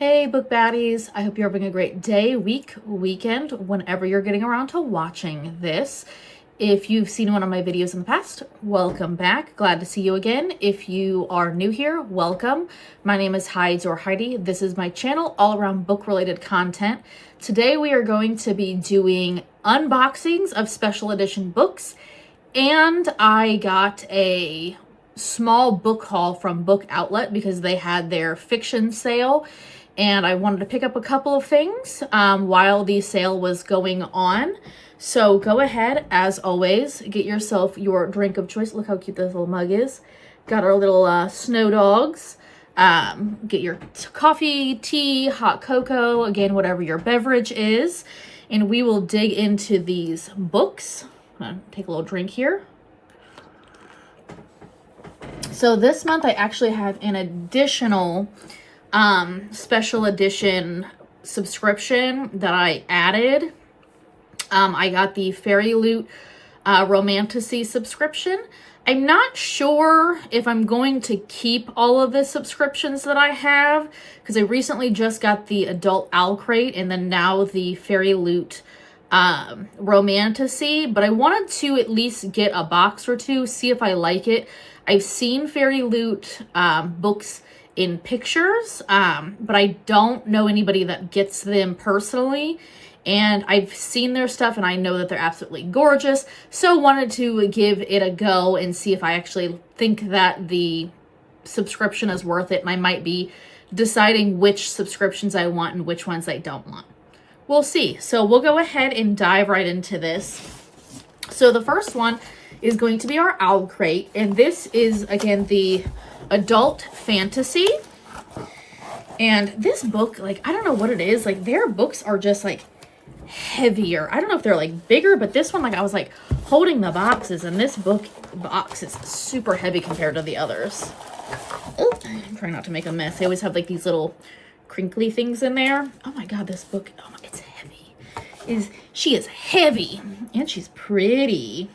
Hey book baddies, I hope you're having a great day, week, weekend, whenever you're getting around to watching this. If you've seen one of my videos in the past, welcome back. Glad to see you again. If you are new here, welcome. My name is Hides or Heidi. This is my channel all around book related content. Today we are going to be doing unboxings of special edition books, and I got a small book haul from Book Outlet because they had their fiction sale. And I wanted to pick up a couple of things while the sale was going on. So go ahead, as always, get yourself your drink of choice. Look how cute this little mug is. Got our little snow dogs. Get your coffee, tea, hot cocoa, again, whatever your beverage is. And we will dig into these books. I'm gonna take a little drink here. So this month I actually have an additional special edition subscription that I added. I got the Fairyloot Romantasy subscription. I'm not sure if I'm going to keep all of the subscriptions that I have, because I recently just got the adult Owlcrate and then now the Fairyloot Romantasy, but I wanted to at least get a box or two, see if I like it. I've seen Fairyloot books in pictures, but I don't know anybody that gets them personally, and I've seen their stuff and I know that they're absolutely gorgeous, so wanted to give it a go and see if I actually think that the subscription is worth it, and I might be deciding which subscriptions I want and which ones I don't want. We'll see. So we'll go ahead and dive right into this. So the first one is going to be our Owlcrate, and this is again the adult fantasy. And this book, like, I don't know what it is, like their books are just like heavier. I don't know if they're like bigger, but this one, like, I was like holding the boxes, and this box is super heavy compared to the others. Oh, I'm trying not to make a mess. They always have like these little crinkly things in there. Oh my god, this book, oh my, it's heavy. She is heavy, and she's pretty.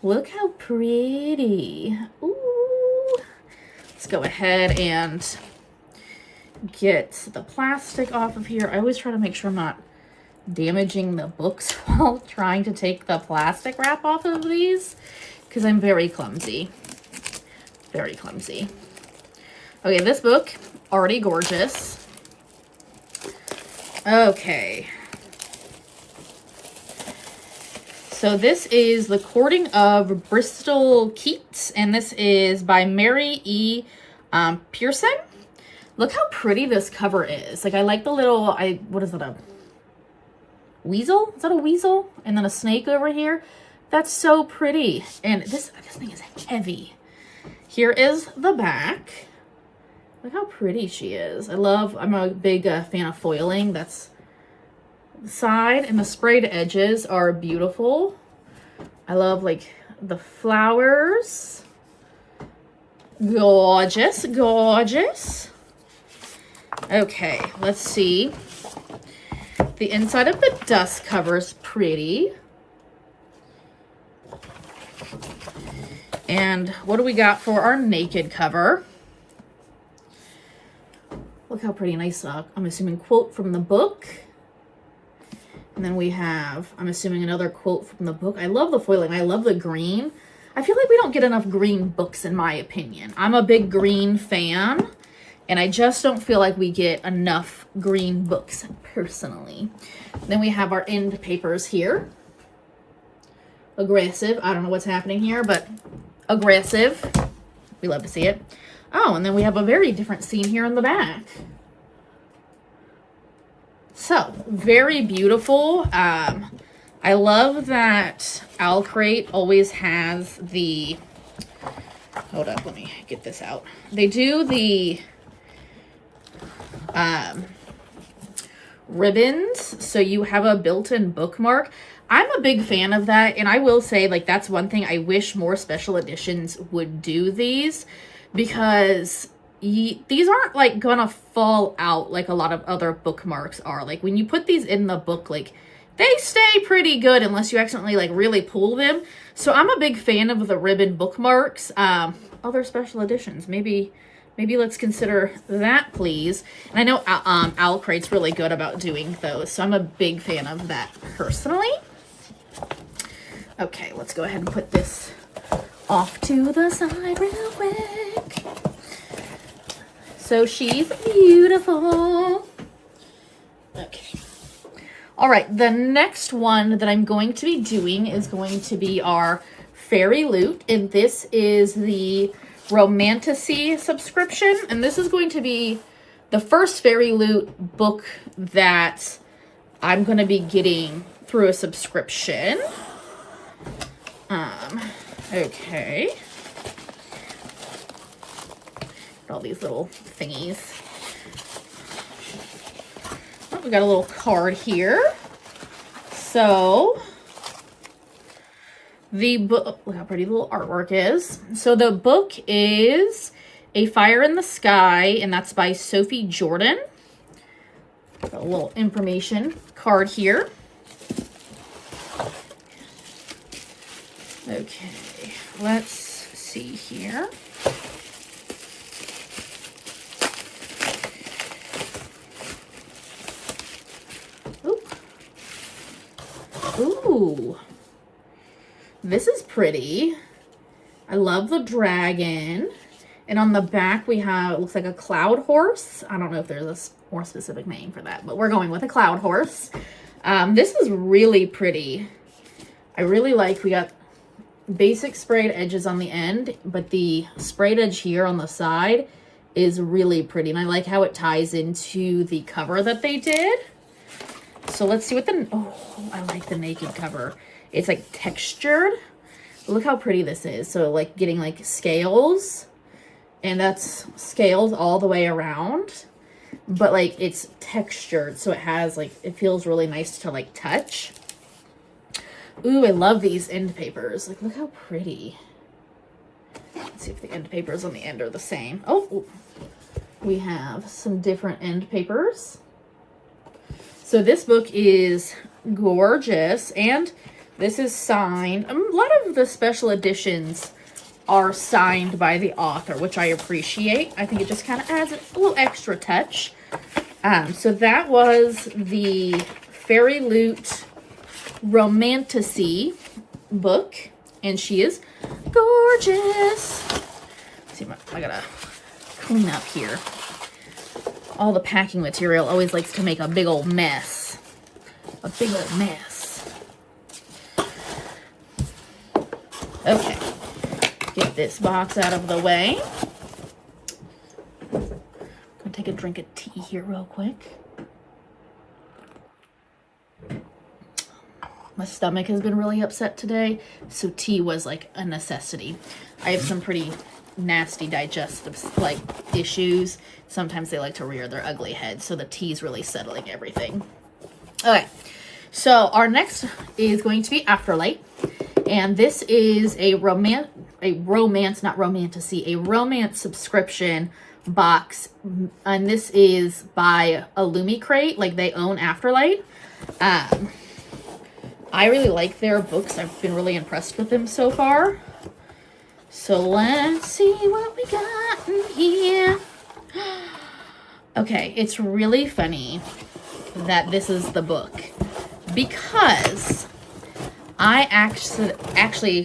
Look how pretty. Ooh. Let's go ahead and get the plastic off of here. I always try to make sure I'm not damaging the books while trying to take the plastic wrap off of these, because I'm very clumsy. Very clumsy. Okay, this book, already gorgeous. Okay. So this is The Courting of Bristol Keats, and this is by Mary E. Pearson. Look how pretty this cover is. Like, I like the little, what is it, a weasel? Is that a weasel? And then a snake over here. That's so pretty. And this thing is heavy. Here is the back. Look how pretty she is. I'm a big fan of foiling. That's the side, and the sprayed edges are beautiful. I love like the flowers. Gorgeous, gorgeous. Okay, let's see. The inside of the dust cover is pretty. And what do we got for our naked cover? Look how pretty. Nice, I'm assuming, quote from the book. And then we have, I'm assuming, another quote from the book. I love the foiling. I love the green. I feel like we don't get enough green books, in my opinion. I'm a big green fan, and I just don't feel like we get enough green books, personally. Then we have our end papers here. Aggressive. I don't know what's happening here, but aggressive. We love to see it. Oh, and then we have a very different scene here in the back. So, very beautiful. I love that Owlcrate always has the, hold up, let me get this out. They do the ribbons, so you have a built-in bookmark. I'm a big fan of that, and I will say, like, that's one thing I wish more special editions would do these, because these aren't like gonna fall out like a lot of other bookmarks are. Like, when you put these in the book, like, they stay pretty good unless you accidentally like really pull them. So I'm a big fan of the ribbon bookmarks. Other special editions, maybe Maybe let's consider that, please. And I know Owlcrate's really good about doing those, so I'm a big fan of that personally. Okay, let's go ahead and put this off to the side real quick. So she's beautiful. Okay. All right, the next one that I'm going to be doing is going to be our Fairyloot, and this is the Romantasy subscription, and this is going to be the first Fairyloot book that I'm going to be getting through a subscription. Okay. Got all these little thingies. Oh, we got a little card here. So the book, look how pretty the little artwork is. So the book is A Fire in the Sky, and that's by Sophie Jordan. Got a little information card here. Okay, let's see here. Ooh, this is pretty. I love the dragon. And on the back we have, it looks like a cloud horse. I don't know if there's a more specific name for that, but we're going with a cloud horse. This is really pretty. I really like, we got basic sprayed edges on the end, but the sprayed edge here on the side is really pretty. And I like how it ties into the cover that they did. So let's see what the, oh, I like the naked cover. It's like textured. Look how pretty this is. So like getting like scales, and that's scales all the way around, but like it's textured. So it has like, it feels really nice to like touch. Ooh, I love these end papers. Like, look how pretty. Let's see if the end papers on the end are the same. Oh, we have some different end papers. So this book is gorgeous, and this is signed. A lot of the special editions are signed by the author, which I appreciate. I think it just kind of adds a little extra touch. So that was the Fairyloot Romantasy book, and she is gorgeous. Let's see, I gotta clean up here. All the packing material always likes to make a big old mess. A big old mess. Okay. Get this box out of the way. I'm gonna take a drink of tea here real quick. My stomach has been really upset today, so tea was like a necessity. I have some pretty nasty digestive like issues. Sometimes they like to rear their ugly head, so the tea's really settling everything. Okay, so our next is going to be Afterlight, and this is a romance subscription box, and this is by Illumicrate. Like, they own Afterlight. I really like their books. I've been really impressed with them so far. So let's see what we got in here. Okay, it's really funny that this is the book, because I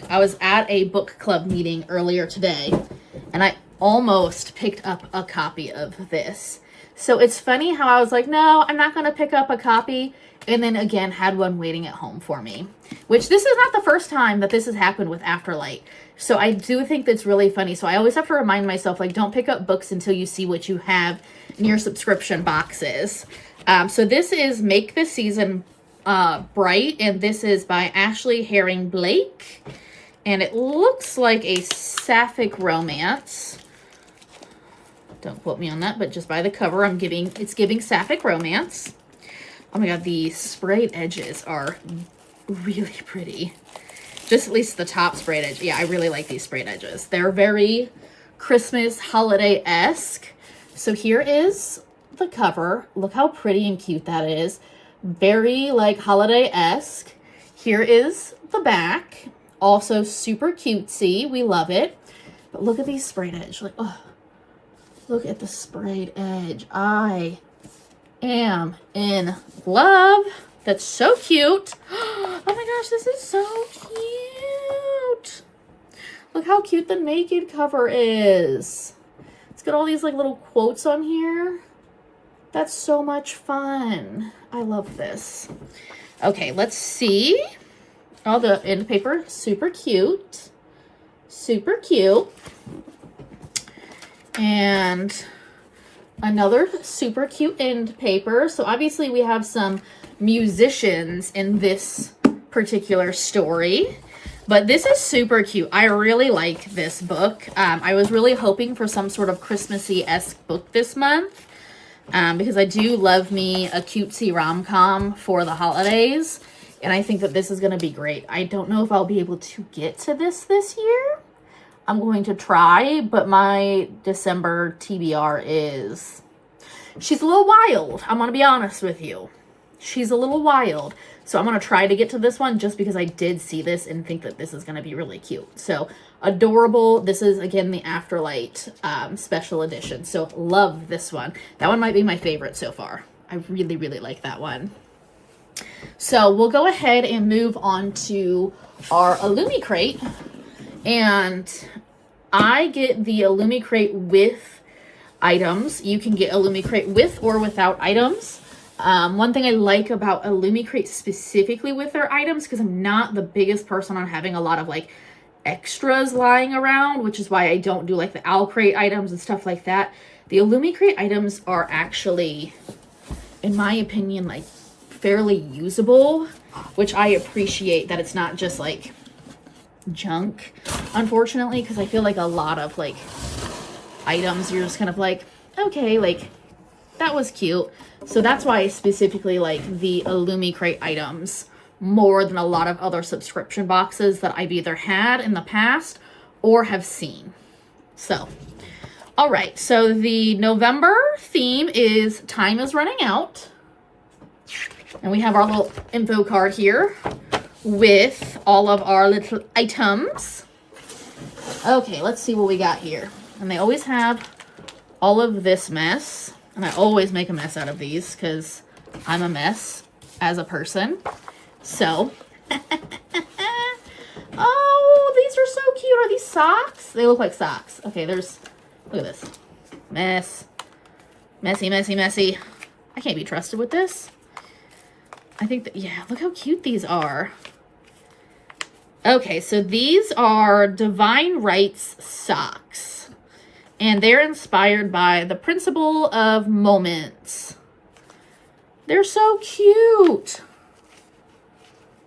I was at a book club meeting earlier today, and I almost picked up a copy of this. So it's funny how I was like, no, I'm not going to pick up a copy, and then again had one waiting at home for me, which this is not the first time that this has happened with Afterlight. So I do think that's really funny. So I always have to remind myself, like, don't pick up books until you see what you have in your subscription boxes. So this is Make This Season Bright, and this is by Ashley Herring Blake, and it looks like a sapphic romance. Don't quote me on that, but just by the cover, it's giving sapphic romance. Oh my god, the sprayed edges are really pretty. Just at least the top sprayed edge. Yeah, I really like these sprayed edges. They're very Christmas holiday-esque. So here is the cover. Look how pretty and cute that is. Very like holiday-esque. Here is the back. Also super cutesy. We love it. But look at these sprayed edge. Like, oh, Look at the sprayed edge. I am in love. That's so cute. Oh my gosh, this is so cute. Look how cute the naked cover is. It's got all these like little quotes on here. That's so much fun. I love this. Okay, let's see. Oh, the end paper, super cute. Super cute. And another super cute end paper. So obviously we have some musicians in this particular story, but this is super cute. I really like this book. I was really hoping for some sort of Christmassy-esque book this month, because I do love me a cutesy rom-com for the holidays, and I think that this is going to be great. I don't know if I'll be able to get to this year. I'm going to try, but my December TBR is... she's a little wild. I'm going to be honest with you. She's a little wild. So I'm going to try to get to this one just because I did see this and think that this is going to be really cute. So adorable. This is, again, the Afterlight special edition. So love this one. That one might be my favorite so far. I really, really like that one. So we'll go ahead and move on to our Illumicrate. And I get the Illumicrate with items. You can get Illumicrate with or without items. One thing I like about Illumicrate specifically with their items, because I'm not the biggest person on having a lot of like extras lying around, which is why I don't do like the Owlcrate items and stuff like that. The Illumicrate items are actually, in my opinion, like fairly usable, which I appreciate that it's not just like junk, unfortunately, because I feel like a lot of like items you're just kind of like, okay, like that was cute. So that's why I specifically like the Illumicrate items more than a lot of other subscription boxes that I've either had in the past or have seen. So all right, so the November theme is Time is Running Out, and we have our little info card here with all of our little items. Okay, let's see what we got here. And they always have all of this mess. And I always make a mess out of these because I'm a mess as a person. So, oh, these are so cute. Are these socks? They look like socks. Okay, there's, look at this. Mess. Messy, messy, messy. I can't be trusted with this. I think that, yeah, look how cute these are. Okay, so these are Divine Rights socks. And they're inspired by the principle of moments. They're so cute.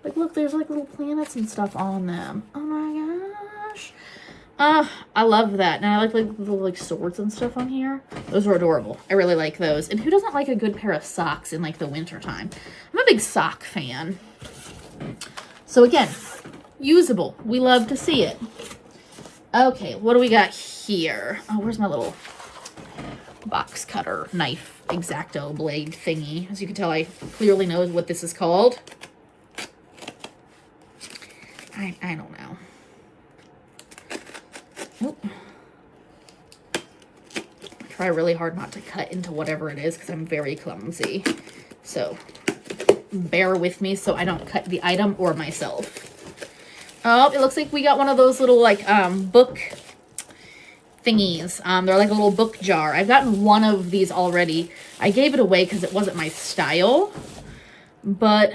Like, look, there's like little planets and stuff on them. Oh my gosh. I love that. And I like little like swords and stuff on here. Those are adorable. I really like those. And who doesn't like a good pair of socks in like the winter time? I'm a big sock fan. So again, usable. We love to see it. Okay, what do we got here? Oh, where's my little box cutter knife X-Acto blade thingy? As you can tell, I clearly know what this is called. I don't know. Oop. I try really hard not to cut into whatever it is because I'm very clumsy. So bear with me so I don't cut the item or myself. Oh, it looks like we got one of those little like book thingies. They're like a little book jar. I've gotten one of these already. I gave it away because it wasn't my style. But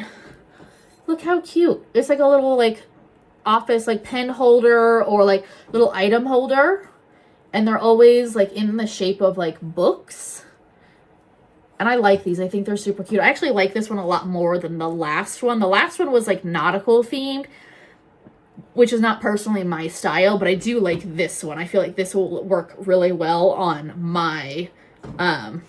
look how cute. It's like a little like office like pen holder or like little item holder. And they're always like in the shape of like books. And I like these. I think they're super cute. I actually like this one a lot more than the last one. The last one was like nautical themed, which is not personally my style, but I do like this one. I feel like this will work really well on my, on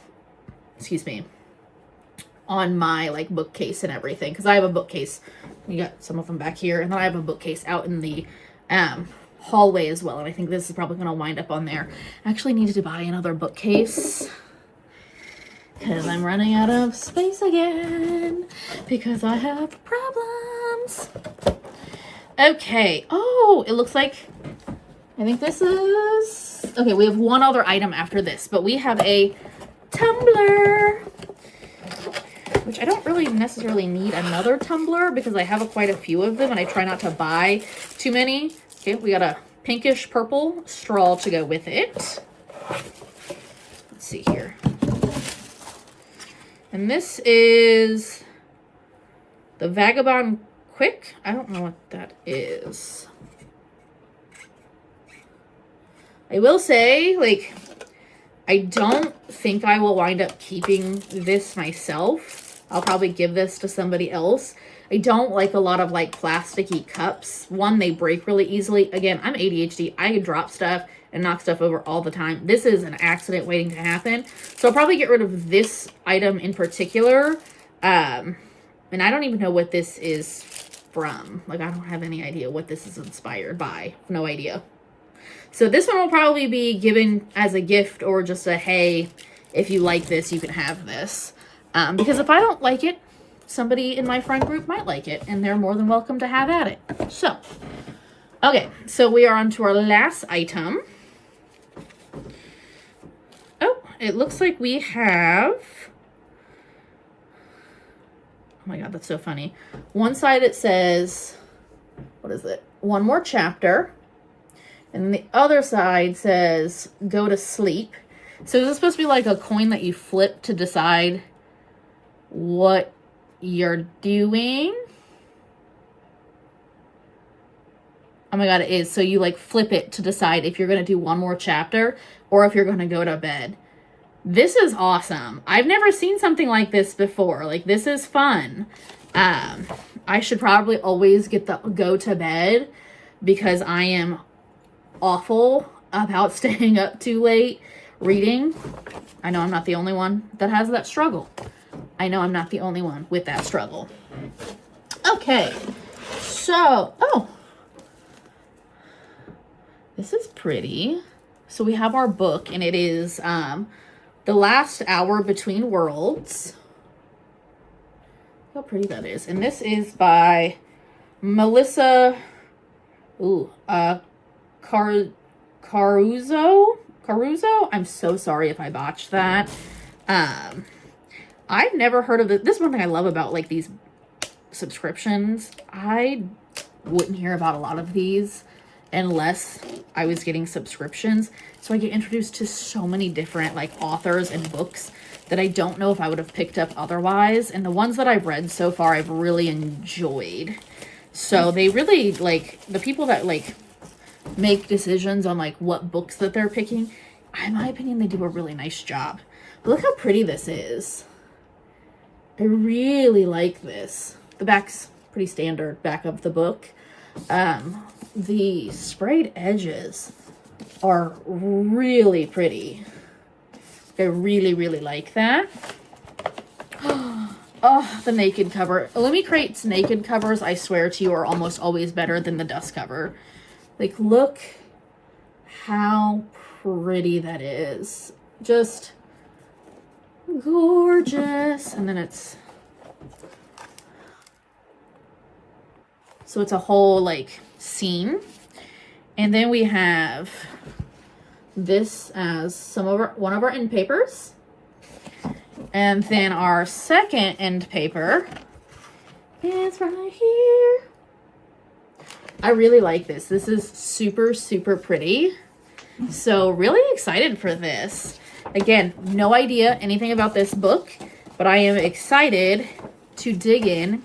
my like bookcase and everything. Because I have a bookcase. You got some of them back here. And then I have a bookcase out in the hallway as well. And I think this is probably going to wind up on there. I actually needed to buy another bookcase because I'm running out of space again because I have problems. Okay. Oh, it looks like, I think this is Okay, we have one other item after this, but we have a tumbler, which I don't really necessarily need another tumbler because I have quite a few of them and I try not to buy too many. Okay, we got a pinkish purple straw to go with it. Let's see here. And this is the Vagabond Quick. I don't know what that is. I will say, like, I don't think I will wind up keeping this myself. I'll probably give this to somebody else. I don't like a lot of, like, plasticky cups. One, they break really easily. Again, I'm ADHD. I drop stuff and knock stuff over all the time. This is an accident waiting to happen. So I'll probably get rid of this item in particular. And I don't even know what this is from. Like, I don't have any idea what this is inspired by. No idea. So this one will probably be given as a gift or just a, hey, if you like this, you can have this. Because if I don't like it, somebody in my friend group might like it, and they're more than welcome to have at it. So, okay, so we are on to our last item. Oh, it looks like we have... Oh my god, that's so funny. One side it says, what is it? One more chapter. And the other side says, go to sleep. So is this supposed to be like a coin that you flip to decide what you're doing? Oh my god, it is. So you like flip it to decide if you're going to do one more chapter or if you're going to go to bed. This is awesome. I've never seen something like this before. Like, this is fun. I should probably always get the go to bed because I am awful about staying up too late reading. I know I'm not the only one that has that struggle. I know I'm not the only one with that struggle. Okay, so, oh, this is pretty. So we have our book, and it is The Last Hour Between Worlds. How pretty that is. And this is by Melissa Caruso. I'm so sorry if I botched that. I've never heard of it. This is one thing I love about like these subscriptions. I wouldn't hear about a lot of these unless I was getting subscriptions. So I get introduced to so many different like authors and books that I don't know if I would have picked up otherwise. And the ones that I've read so far, I've really enjoyed. So they really, like, the people that like make decisions on like what books that they're picking, in my opinion, they do a really nice job. But look how pretty this is. I really like this. The back's pretty standard back of the book. The sprayed edges are really pretty. I really, really like that. Oh, the naked cover. Illumicrate's naked covers, I swear to you, are almost always better than the dust cover. Like, look how pretty that is. Just gorgeous. And then it's... So it's a whole, like, scene. And then we have this as one of our end papers. And then our second end paper is right here. I really like this. This is super, super pretty. So really excited for this. Again, no idea anything about this book, but I am excited to dig in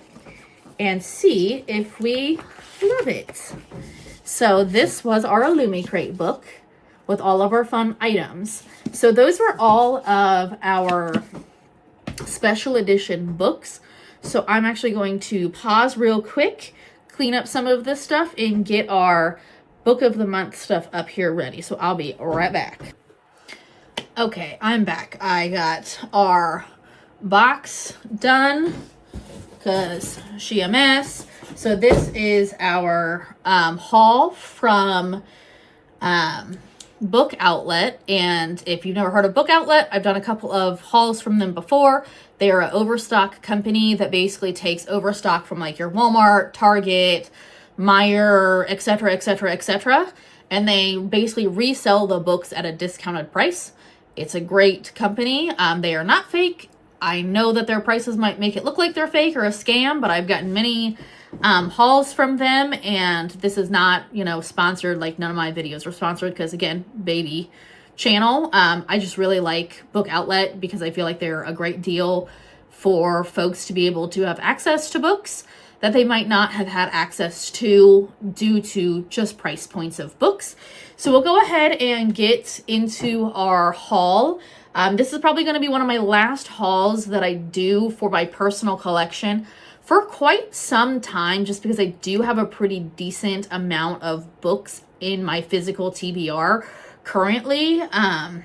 and see if we love it. So this was our Illumicrate book with all of our fun items. So those were all of our special edition books. So I'm actually going to pause real quick, clean up some of this stuff, and get our book of the month stuff up here ready. So I'll be right back. Okay, I'm back. I got our box done because she a mess. So this is our haul from Book Outlet. And if you've never heard of Book Outlet, I've done a couple of hauls from them before. They are an overstock company that basically takes overstock from like your Walmart, Target, Meijer, etc., etc., etc., and they basically resell the books at a discounted price. It's a great company. They are not fake. I know that their prices might make it look like they're fake or a scam, but I've gotten many hauls from them, and this is not, you know, sponsored. Like, none of my videos are sponsored because, again, baby channel. I just really like Book Outlet because I feel like they're a great deal for folks to be able to have access to books that they might not have had access to due to just price points of books. So we'll go ahead and get into our haul. This is probably going to be one of my last hauls that I do for my personal collection for quite some time, just because I do have a pretty decent amount of books in my physical TBR currently. I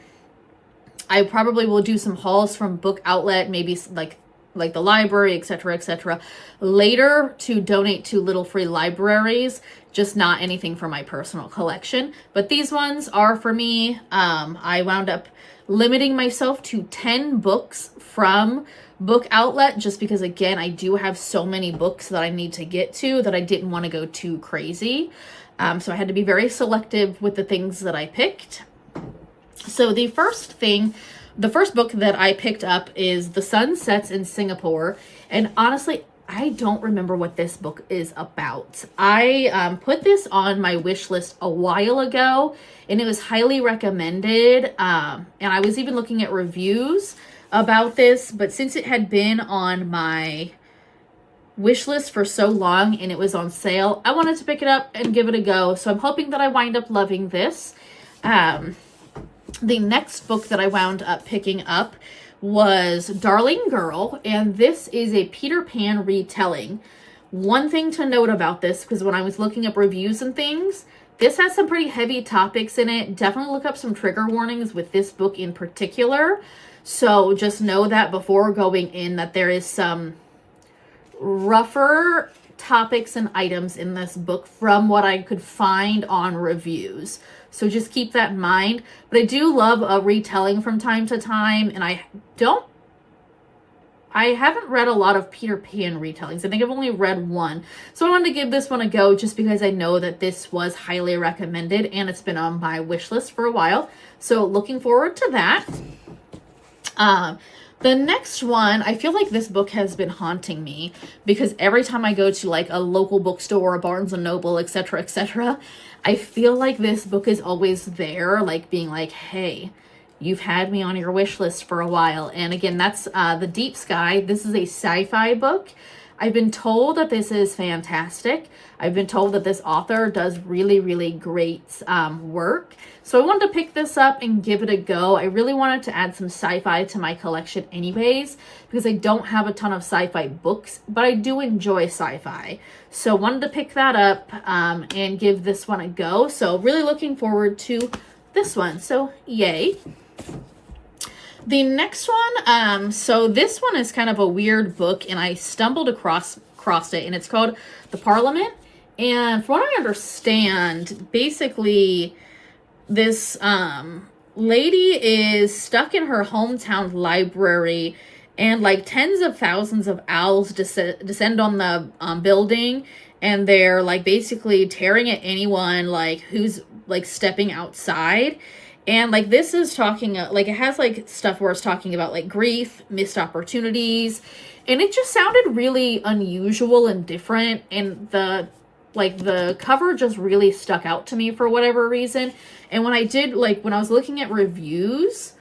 probably will do some hauls from Book Outlet, maybe like the library, etc., later to donate to little free libraries, just not anything for my personal collection. But these ones are for me. I wound up limiting myself to 10 books from Book Outlet, just because, again, I do have so many books that I need to get to that I didn't want to go too crazy. So I had to be very selective with the things that I picked. So the first book that I picked up is The Sun Sets in Singapore. And honestly, I don't remember what this book is about. I put this on my wish list a while ago, and it was highly recommended. And I was even looking at reviews about this, but since it had been on my wish list for so long and it was on sale, I wanted to pick it up and give it a go. So I'm hoping that I wind up loving this. The next book that I wound up picking up was Darling Girl, and this is a Peter Pan retelling. One thing to note about this, because when I was looking up reviews and things, this has some pretty heavy topics in it. Definitely look up some trigger warnings with this book in particular. So just know that before going in, that there is some rougher topics and items in this book from what I could find on reviews. So just keep that in mind. But I do love a retelling from time to time, and I haven't read a lot of Peter Pan retellings. I think I've only read one. So I wanted to give this one a go just because I know that this was highly recommended and it's been on my wish list for a while. So looking forward to that. The next one, I feel like this book has been haunting me because every time I go to like a local bookstore, a Barnes & Noble, etc., I feel like this book is always there, like being like, hey, you've had me on your wish list for a while. And again, that's The Deep Sky. This is a sci-fi book. I've been told that this is fantastic. I've been told that this author does really, really great work. So I wanted to pick this up and give it a go. I really wanted to add some sci-fi to my collection anyways, because I don't have a ton of sci-fi books, but I do enjoy sci-fi. So wanted to pick that up and give this one a go. So really looking forward to this one. So yay. The next one, so this one is kind of a weird book, and I stumbled across it, and it's called The Parliament. And from what I understand, basically, this lady is stuck in her hometown library, and like tens of thousands of owls descend on the building, and they're like basically tearing at anyone like who's like stepping outside. And like this is talking like it has like stuff where it's talking about like grief, missed opportunities, and it just sounded really unusual and different, and the cover just really stuck out to me for whatever reason. And when I was looking at reviews,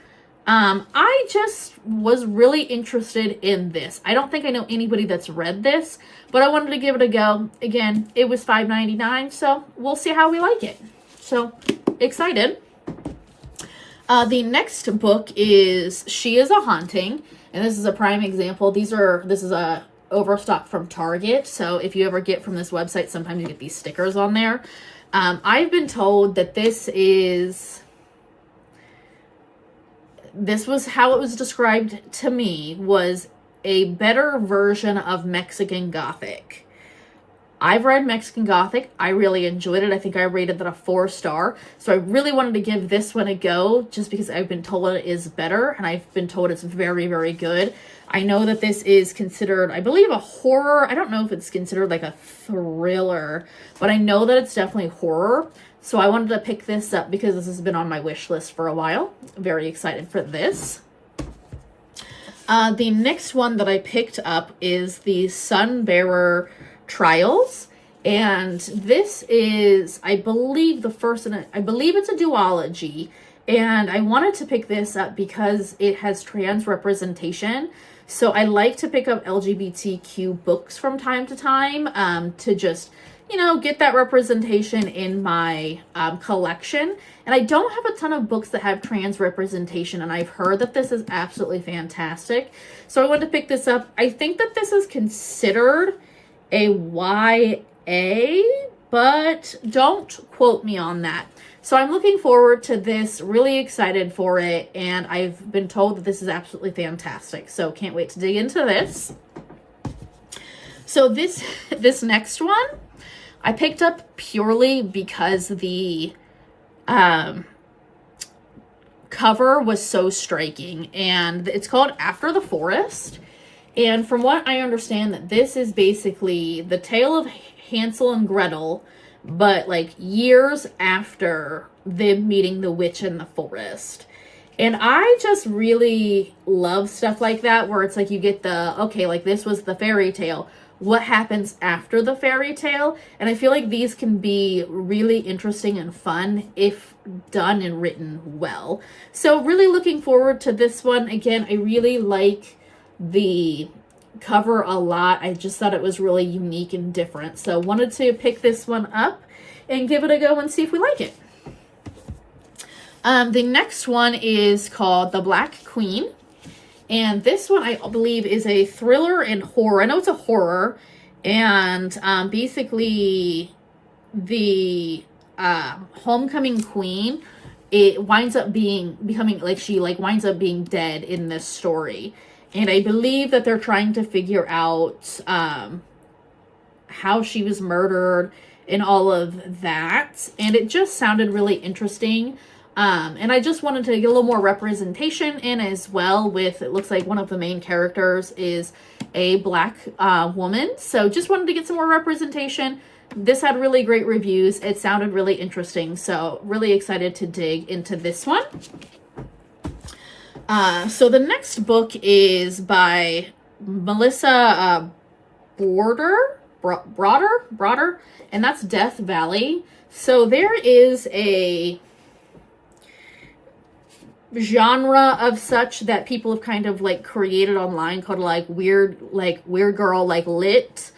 I just was really interested in this. I don't think I know anybody that's read this, but I wanted to give it a go. Again, it was $5.99, so we'll see how we like it. So excited. The next book is She is a Haunting, and this is a prime example. This is a overstock from Target, so if you ever get from this website, sometimes you get these stickers on there. I've been told that this was how it was described to me, was a better version of Mexican Gothic. I've read Mexican Gothic. I really enjoyed it. I think I rated that a 4-star. So I really wanted to give this one a go just because I've been told it is better, and I've been told it's very, very good. I know that this is considered, I believe, a horror. I don't know if it's considered like a thriller, but I know that it's definitely horror. So I wanted to pick this up because this has been on my wish list for a while. Very excited for this. The next one that I picked up is the Sunbearer Trials. And this is, I believe, the first, I believe it's a duology. And I wanted to pick this up because it has trans representation. So I like to pick up LGBTQ books from time to time to just, you know, get that representation in my collection. And I don't have a ton of books that have trans representation, and I've heard that this is absolutely fantastic. So I wanted to pick this up. I think that this is considered a YA, but don't quote me on that. So I'm looking forward to this, really excited for it, and I've been told that this is absolutely fantastic. So can't wait to dig into this. So this next one I picked up purely because the cover was so striking, and it's called After the Forest. And from what I understand, that this is basically the tale of Hansel and Gretel, but like years after them meeting the witch in the forest. And I just really love stuff like that, where it's like you get the, okay, like this was the fairy tale. What happens after the fairy tale? And I feel like these can be really interesting and fun if done and written well. So really looking forward to this one. Again, I really like the cover a lot. I just thought it was really unique and different. So wanted to pick this one up and give it a go and see if we like it. The next one is called The Black Queen. And this one, I believe, is a thriller and horror. I know it's a horror. And basically, the homecoming queen, it winds up becoming, like, she, like, winds up being dead in this story. And I believe that they're trying to figure out how she was murdered and all of that. And it just sounded really interesting. And I just wanted to get a little more representation in as well with, it looks like one of the main characters is a black woman. So just wanted to get some more representation. This had really great reviews. It sounded really interesting. So really excited to dig into this one. So the next book is by Melissa Broader, and that's Death Valley. So there is a genre of such that people have kind of like created online called like weird girl like lit,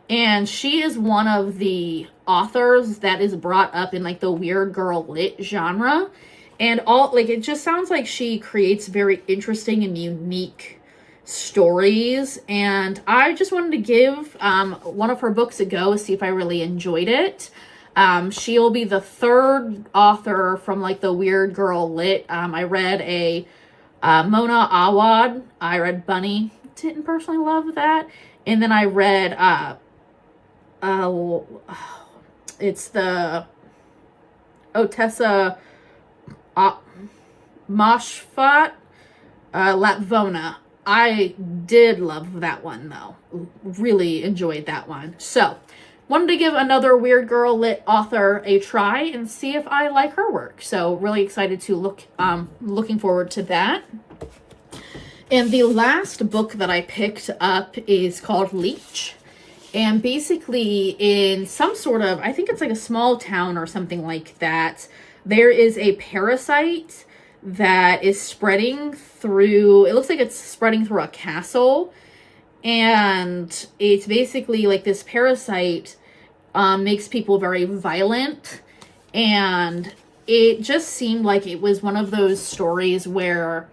and she is one of the authors that is brought up in like the weird girl lit genre. And all, like, it just sounds like she creates very interesting and unique stories. And I just wanted to give one of her books a go, see if I really enjoyed it. She'll be the third author from, like, the Weird Girl Lit. I read a Mona Awad. I read Bunny. Didn't personally love that. And then I read, it's the Otessa Mashfat Latvona. I did love that one, though. Really enjoyed that one. So, wanted to give another Weird Girl Lit author a try and see if I like her work. So, really excited to looking forward to that. And the last book that I picked up is called Leech. And basically, in some sort of, I think it's like a small town or something like that, there is a parasite that is spreading through, it looks like it's spreading through a castle. And it's basically like this parasite makes people very violent. And it just seemed like it was one of those stories where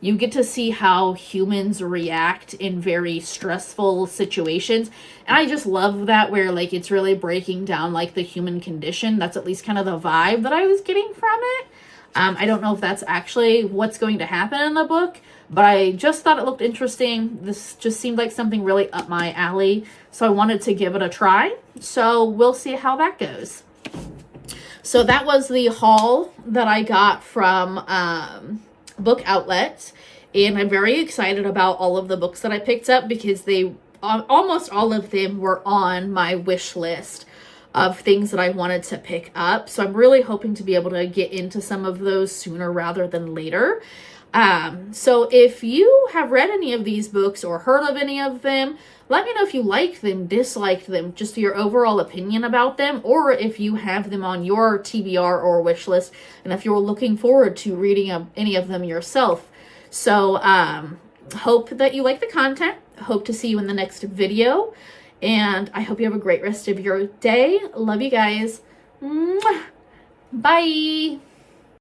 you get to see how humans react in very stressful situations. And I just love that, where like it's really breaking down like the human condition. That's at least kind of the vibe that I was getting from it. I don't know if that's actually what's going to happen in the book, but I just thought it looked interesting. This just seemed like something really up my alley, so I wanted to give it a try. So we'll see how that goes. So that was the haul that I got from Book Outlet, and I'm very excited about all of the books that I picked up because they almost all of them were on my wish list of things that I wanted to pick up. So I'm really hoping to be able to get into some of those sooner rather than later. So if you have read any of these books or heard of any of them, let me know if you liked them, disliked them, just your overall opinion about them, or if you have them on your TBR or wish list, and if you're looking forward to reading any of them yourself. So hope that you like the content. Hope to see you in the next video, and I hope you have a great rest of your day. Love you guys. Mwah. Bye.